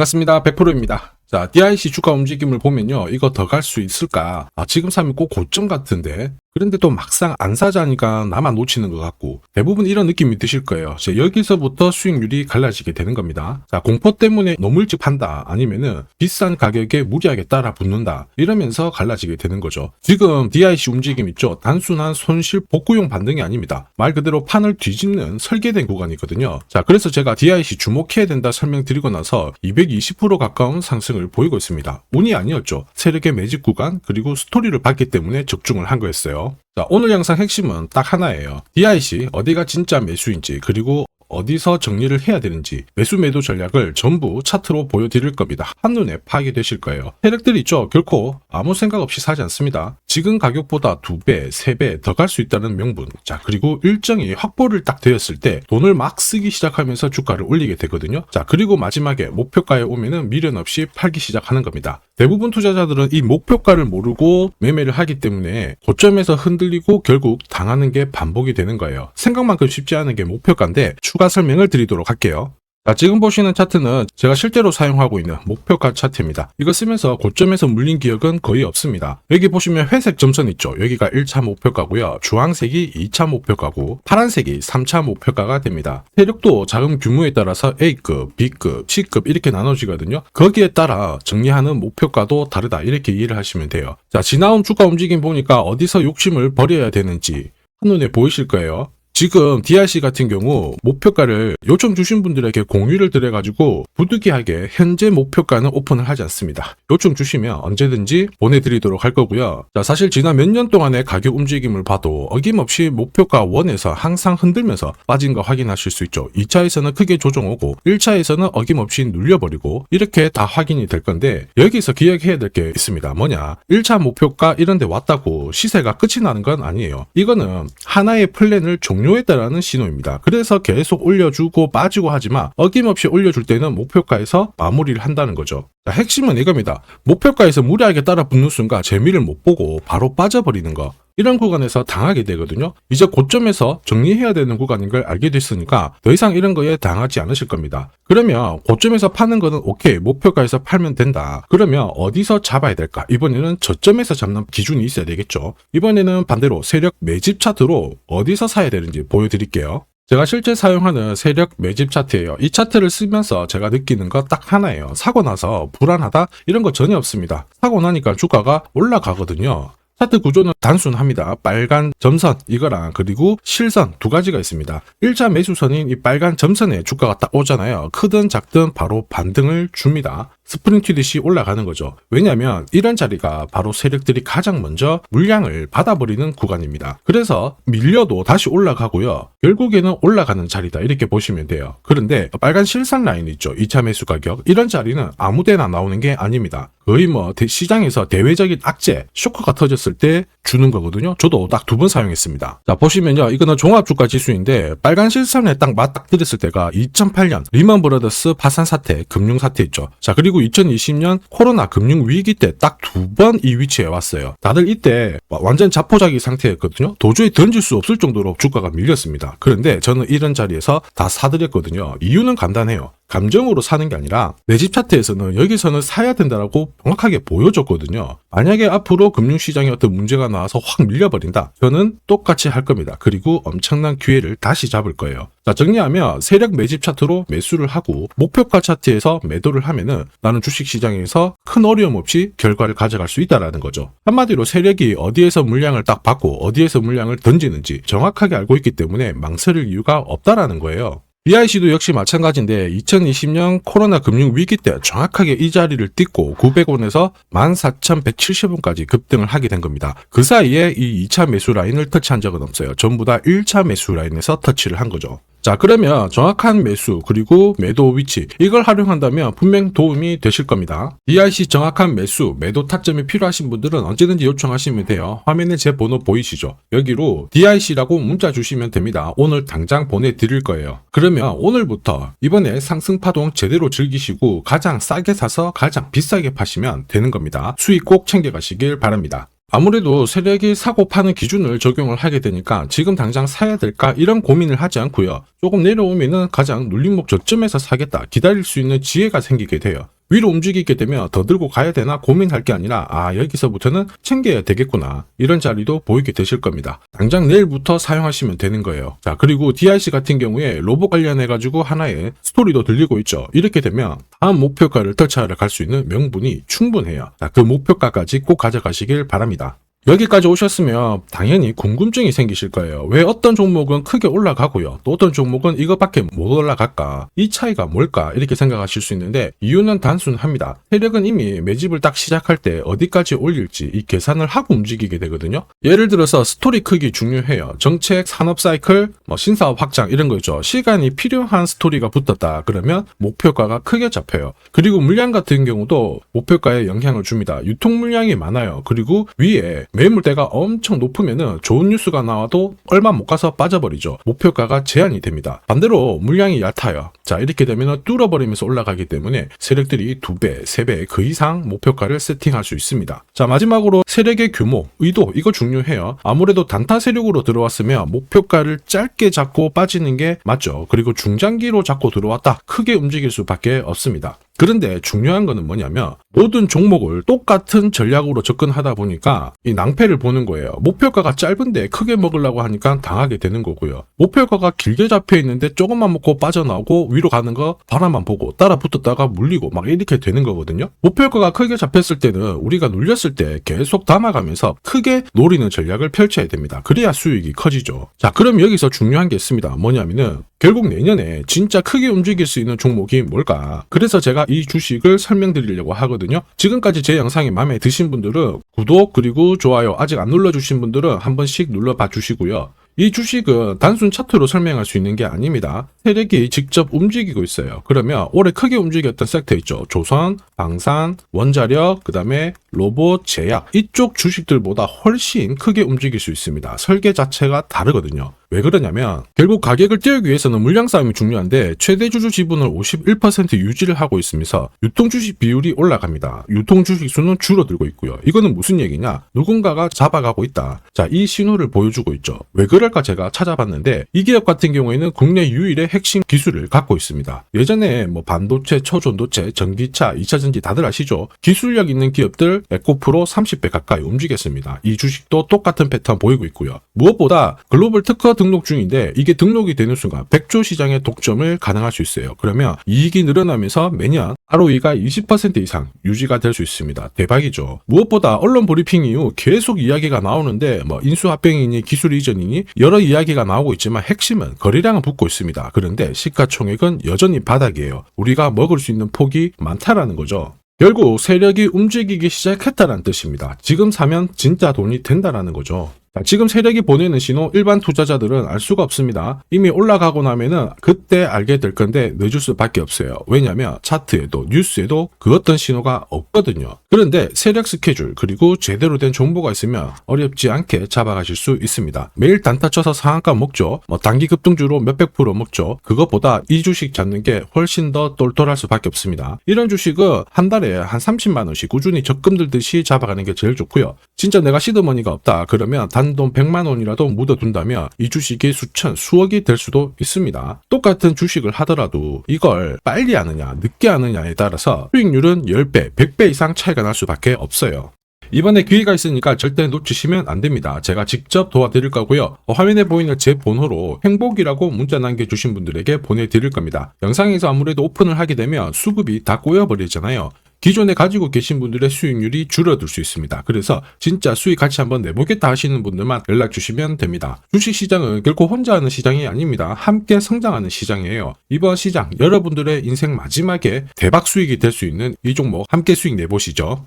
반갑습니다. 100%입니다. 자, DIC 주가 움직임을 보면요. 이거 더 갈 수 있을까? 지금 사면 꼭 고점 같은데. 그런데 또 막상 안 사자니까 나만 놓치는 것 같고 대부분 이런 느낌이 드실 거예요. 여기서부터 수익률이 갈라지게 되는 겁니다. 자, 공포 때문에 너무 일찍 판다 아니면은 비싼 가격에 무리하게 따라 붙는다 이러면서 갈라지게 되는 거죠. 지금 DIC 움직임 있죠. 단순한 손실 복구용 반등이 아닙니다. 말 그대로 판을 뒤집는 설계된 구간이거든요. 자, 그래서 제가 DIC 주목해야 된다 설명드리고 나서 220% 가까운 상승을 보이고 있습니다. 운이 아니었죠. 세력의 매집 구간 그리고 스토리를 봤기 때문에 적중을 한 거였어요. 자, 오늘 영상 핵심은 딱 하나예요. DIC 어디가 진짜 매수인지 그리고 어디서 정리를 해야 되는지 매수 매도 전략을 전부 차트로 보여드릴 겁니다. 한눈에 파악이 되실 거예요. 세력들 있죠. 결코 아무 생각 없이 사지 않습니다. 지금 가격보다 2배, 3배 더 갈 수 있다는 명분. 자, 그리고 일정이 확보를 딱 되었을 때 돈을 막 쓰기 시작하면서 주가를 올리게 되거든요. 자, 그리고 마지막에 목표가에 오면은 미련 없이 팔기 시작하는 겁니다. 대부분 투자자들은 이 목표가를 모르고 매매를 하기 때문에 고점에서 흔들리고 결국 당하는 게 반복이 되는 거예요. 생각만큼 쉽지 않은 게 목표가인데 추가 설명을 드리도록 할게요. 자, 지금 보시는 차트는 제가 실제로 사용하고 있는 목표가 차트입니다. 이거 쓰면서 고점에서 물린 기억은 거의 없습니다. 여기 보시면 회색 점선 있죠. 여기가 1차 목표가고요. 주황색이 2차 목표가고 파란색이 3차 목표가가 됩니다. 세력도 자금 규모에 따라서 A급, B급, C급 이렇게 나눠지거든요. 거기에 따라 정리하는 목표가도 다르다 이렇게 이해를 하시면 돼요. 자, 지나온 주가 움직임 보니까 어디서 욕심을 버려야 되는지 한눈에 보이실 거예요. 지금 DIC 같은 경우 목표가를 요청 주신 분들에게 공유를 드려가지고 부득이하게 현재 목표가는 오픈을 하지 않습니다. 요청 주시면 언제든지 보내드리도록 할 거고요. 자, 사실 지난 몇 년 동안의 가격 움직임을 봐도 어김없이 목표가 1에서 항상 흔들면서 빠진 거 확인하실 수 있죠. 2차에서는 크게 조정 오고 1차에서는 어김없이 눌려버리고 이렇게 다 확인이 될 건데 여기서 기억해야 될 게 있습니다. 뭐냐? 1차 목표가 이런 데 왔다고 시세가 끝이 나는 건 아니에요. 이거는 하나의 플랜을 종료했다라는 신호입니다. 그래서 계속 올려주고 빠지고 하지만 어김없이 올려줄 때는 목표가에서 마무리를 한다는 거죠. 자, 핵심은 이겁니다. 목표가에서 무리하게 따라 붙는 순간 재미를 못 보고 바로 빠져버리는 거. 이런 구간에서 당하게 되거든요. 이제 고점에서 정리해야 되는 구간인 걸 알게 됐으니까 더 이상 이런 거에 당하지 않으실 겁니다. 그러면 고점에서 파는 거는 오케이, 목표가에서 팔면 된다. 그러면 어디서 잡아야 될까? 이번에는 저점에서 잡는 기준이 있어야 되겠죠. 이번에는 반대로 세력 매집 차트로 어디서 사야 되는지 보여드릴게요. 제가 실제 사용하는 세력 매집 차트예요. 이 차트를 쓰면서 제가 느끼는 거 딱 하나예요. 사고 나서 불안하다? 이런 거 전혀 없습니다. 사고 나니까 주가가 올라가거든요. 차트 구조는 단순합니다. 빨간 점선 이거랑 그리고 실선 두 가지가 있습니다. 1차 매수선인 이 빨간 점선에 주가가 딱 오잖아요. 크든 작든 바로 반등을 줍니다. 스프링 튀듯이 올라가는 거죠. 왜냐하면 이런 자리가 바로 세력들이 가장 먼저 물량을 받아버리는 구간입니다. 그래서 밀려도 다시 올라가고요. 결국에는 올라가는 자리다 이렇게 보시면 돼요. 그런데 빨간 실선 라인 있죠. 2차 매수 가격. 이런 자리는 아무데나 나오는 게 아닙니다. 거의 시장에서 대외적인 악재, 쇼크가 터졌을 때 주는 거거든요. 저도 딱 2번 사용했습니다. 자, 보시면요. 이거는 종합주가 지수인데 빨간 실선에 딱 맞닥뜨렸을 때가 2008년 리먼 브라더스 파산 사태, 금융 사태 있죠. 자, 그리고 2020년 코로나 금융 위기 때 딱 2번 이 위치에 왔어요. 다들 이때 완전 자포자기 상태였거든요. 도저히 던질 수 없을 정도로 주가가 밀렸습니다. 그런데 저는 이런 자리에서 다 사드렸거든요. 이유는 간단해요. 감정으로 사는 게 아니라 매집 차트에서는 여기서는 사야 된다라고 정확하게 보여줬거든요. 만약에 앞으로 금융시장에 어떤 문제가 나와서 확 밀려버린다. 저는 똑같이 할 겁니다. 그리고 엄청난 기회를 다시 잡을 거예요. 자, 정리하면 세력 매집 차트로 매수를 하고 목표가 차트에서 매도를 하면은 나는 주식시장에서 큰 어려움 없이 결과를 가져갈 수 있다라는 거죠. 한마디로 세력이 어디에서 물량을 딱 받고 어디에서 물량을 던지는지 정확하게 알고 있기 때문에 망설일 이유가 없다라는 거예요. DIC도 역시 마찬가지인데 2020년 코로나 금융 위기 때 정확하게 이 자리를 딛고 900원에서 14,170원까지 급등을 하게 된 겁니다. 그 사이에 이 2차 매수 라인을 터치한 적은 없어요. 전부 다 1차 매수 라인에서 터치를 한 거죠. 자, 그러면 정확한 매수 그리고 매도 위치 이걸 활용한다면 분명 도움이 되실 겁니다. DIC 정확한 매수, 매도 타점이 필요하신 분들은 언제든지 요청하시면 돼요. 화면에 제 번호 보이시죠? 여기로 DIC라고 문자 주시면 됩니다. 오늘 당장 보내드릴 거예요. 그러면 오늘부터 이번에 상승 파동 제대로 즐기시고 가장 싸게 사서 가장 비싸게 파시면 되는 겁니다. 수익 꼭 챙겨가시길 바랍니다. 아무래도 세력이 사고 파는 기준을 적용을 하게 되니까 지금 당장 사야 될까 이런 고민을 하지 않고요. 조금 내려오면은 가장 눌림목 저점에서 사겠다 기다릴 수 있는 지혜가 생기게 돼요. 위로 움직이게 되면 더 들고 가야 되나 고민할 게 아니라 여기서부터는 챙겨야 되겠구나 이런 자리도 보이게 되실 겁니다. 당장 내일부터 사용하시면 되는 거예요. 자, 그리고 DIC 같은 경우에 로봇 관련해 가지고 하나의 스토리도 들리고 있죠. 이렇게 되면 다음 목표가를 터치하러 갈 수 있는 명분이 충분해요. 자, 그 목표가까지 꼭 가져가시길 바랍니다. 여기까지 오셨으면 당연히 궁금증이 생기실 거예요. 왜 어떤 종목은 크게 올라가고요. 또 어떤 종목은 이것밖에 못 올라갈까? 이 차이가 뭘까? 이렇게 생각하실 수 있는데 이유는 단순합니다. 세력은 이미 매집을 딱 시작할 때 어디까지 올릴지 이 계산을 하고 움직이게 되거든요. 예를 들어서 스토리 크기 중요해요. 정책, 산업 사이클, 신사업 확장 이런 거 있죠. 시간이 필요한 스토리가 붙었다. 그러면 목표가가 크게 잡혀요. 그리고 물량 같은 경우도 목표가에 영향을 줍니다. 유통 물량이 많아요. 그리고 위에 매물대가 엄청 높으면은 좋은 뉴스가 나와도 얼마 못 가서 빠져버리죠. 목표가가 제한이 됩니다. 반대로 물량이 얕아요. 자, 이렇게 되면은 뚫어버리면서 올라가기 때문에 세력들이 2배, 3배 그 이상 목표가를 세팅할 수 있습니다. 자, 마지막으로 세력의 규모, 의도 이거 중요해요. 아무래도 단타 세력으로 들어왔으면 목표가를 짧게 잡고 빠지는 게 맞죠. 그리고 중장기로 잡고 들어왔다 크게 움직일 수밖에 없습니다. 그런데 중요한 거는 뭐냐면 모든 종목을 똑같은 전략으로 접근하다 보니까 이 낭패를 보는 거예요. 목표가가 짧은데 크게 먹으려고 하니까 당하게 되는 거고요. 목표가가 길게 잡혀 있는데 조금만 먹고 빠져나오고 위로 가는 거 바라만 보고 따라 붙었다가 물리고 막 이렇게 되는 거거든요. 목표가가 크게 잡혔을 때는 우리가 눌렸을 때 계속 담아가면서 크게 노리는 전략을 펼쳐야 됩니다. 그래야 수익이 커지죠. 자, 그럼 여기서 중요한 게 있습니다. 뭐냐면은 결국 내년에 진짜 크게 움직일 수 있는 종목이 뭘까? 그래서 제가 이 주식을 설명드리려고 하거든요. 지금까지 제 영상이 마음에 드신 분들은 구독 그리고 좋아요 아직 안 눌러주신 분들은 한 번씩 눌러봐 주시고요. 이 주식은 단순 차트로 설명할 수 있는 게 아닙니다. 세력이 직접 움직이고 있어요. 그러면 올해 크게 움직였던 섹터 있죠. 조선, 방산, 원자력, 그 다음에 로봇, 제약 이쪽 주식들보다 훨씬 크게 움직일 수 있습니다. 설계 자체가 다르거든요. 왜 그러냐면 결국 가격을 띄우기 위해서는 물량 싸움이 중요한데 최대 주주 지분을 51% 유지를 하고 있으면서 유통 주식 비율이 올라갑니다. 유통 주식 수는 줄어들고 있고요. 이거는 무슨 얘기냐? 누군가가 잡아가고 있다. 자, 이 신호를 보여주고 있죠. 왜 그럴까 제가 찾아봤는데 이 기업 같은 경우에는 국내 유일의 핵심 기술을 갖고 있습니다. 예전에 반도체, 초전도체, 전기차, 2차전지 다들 아시죠? 기술력 있는 기업들 에코프로 30배 가까이 움직였습니다. 이 주식도 똑같은 패턴 보이고 있고요. 무엇보다 글로벌 특허 등록 중인데 이게 등록이 되는 순간 100조 시장의 독점을 가능할 수 있어요. 그러면 이익이 늘어나면서 매년 ROE가 20% 이상 유지가 될 수 있습니다. 대박이죠. 무엇보다 언론 브리핑 이후 계속 이야기가 나오는데 인수합병이니 기술 이전이니 여러 이야기가 나오고 있지만 핵심은 거래량은 붙고 있습니다. 그런데 시가총액은 여전히 바닥이에요. 우리가 먹을 수 있는 폭이 많다라는 거죠. 결국 세력이 움직이기 시작했다는 뜻입니다. 지금 사면 진짜 돈이 된다라는 거죠. 자, 지금 세력이 보내는 신호 일반 투자자들은 알 수가 없습니다. 이미 올라가고 나면은 그때 알게 될 건데 늦을 수밖에 없어요. 왜냐하면 차트에도 뉴스에도 그 어떤 신호가 없거든요. 그런데 세력 스케줄 그리고 제대로 된 정보가 있으면 어렵지 않게 잡아가실 수 있습니다. 매일 단타 쳐서 상한가 먹죠. 단기 급등주로 몇백 프로 먹죠. 그것보다 이 주식 잡는 게 훨씬 더 똘똘할 수밖에 없습니다. 이런 주식은 한 달에 한 30만 원씩 꾸준히 적금 들듯이 잡아가는 게 제일 좋고요. 진짜 내가 시드머니가 없다 그러면 단돈 100만 원이라도 묻어둔다면 이 주식이 수천, 수억이 될 수도 있습니다. 똑같은 주식을 하더라도 이걸 빨리 하느냐, 늦게 하느냐에 따라서 수익률은 10배, 100배 이상 차이가 날 수밖에 없어요. 이번에 기회가 있으니까 절대 놓치시면 안 됩니다. 제가 직접 도와드릴 거고요. 화면에 보이는 제 번호로 행복이라고 문자 남겨주신 분들에게 보내드릴 겁니다. 영상에서 아무래도 오픈을 하게 되면 수급이 다 꼬여버리잖아요. 기존에 가지고 계신 분들의 수익률이 줄어들 수 있습니다. 그래서 진짜 수익 같이 한번 내보겠다 하시는 분들만 연락 주시면 됩니다. 주식시장은 결코 혼자 하는 시장이 아닙니다. 함께 성장하는 시장이에요. 이번 시장 여러분들의 인생 마지막에 대박 수익이 될 수 있는 이 종목 함께 수익 내보시죠.